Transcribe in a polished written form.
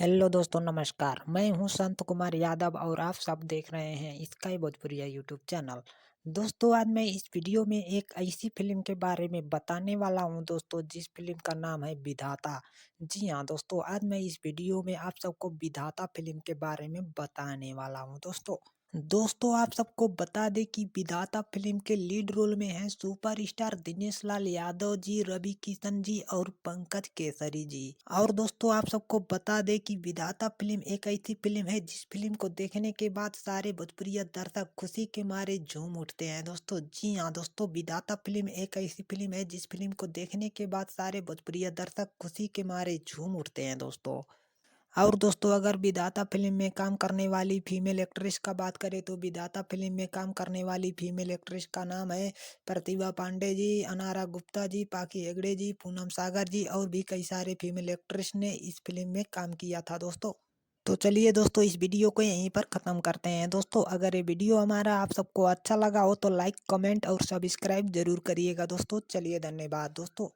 Hello दोस्तों, नमस्कार। मैं हूं संत कुमार यादव और आप सब देख रहे हैं स्काई भोजपुरिया यूट्यूब चैनल। दोस्तों, आज मैं इस वीडियो में एक ऐसी फिल्म के बारे में बताने वाला हूं दोस्तों, जिस फिल्म का नाम है विधाता। जी हाँ दोस्तों, आज मैं इस वीडियो में आप सबको विधाता फिल्म के बारे में बताने वाला हूं दोस्तों, आप सबको बता दें कि विधाता फिल्म के लीड रोल में हैं सुपरस्टार दिनेश लाल यादव जी, रवि किशन जी और पंकज केसरी जी। और दोस्तों, आप सबको बता दें कि विधाता फिल्म एक ऐसी फिल्म है जिस फिल्म को देखने के बाद सारे भोजपुरी दर्शक खुशी के मारे झूम उठते हैं दोस्तों। जी हाँ दोस्तों, विधाता फिल्म एक ऐसी फिल्म है जिस फिल्म को देखने के बाद सारे भोजपुरी दर्शक खुशी के मारे झूम उठते हैं दोस्तों। और दोस्तों, अगर विधाता फिल्म में काम करने वाली फीमेल एक्ट्रेस का बात करें तो विधाता फिल्म में काम करने वाली फीमेल एक्ट्रेस का नाम है प्रतिभा पांडे जी, अनारा गुप्ता जी, पाकी हेगड़े जी, पूनम सागर जी और भी कई सारे फीमेल एक्ट्रेस ने इस फिल्म में काम किया था दोस्तों। तो चलिए दोस्तों, इस वीडियो को यहीं पर ख़त्म करते हैं दोस्तों। अगर ये वीडियो हमारा आप सबको अच्छा लगा हो तो लाइक, कमेंट और सब्सक्राइब जरूर करिएगा दोस्तों। चलिए, धन्यवाद दोस्तों।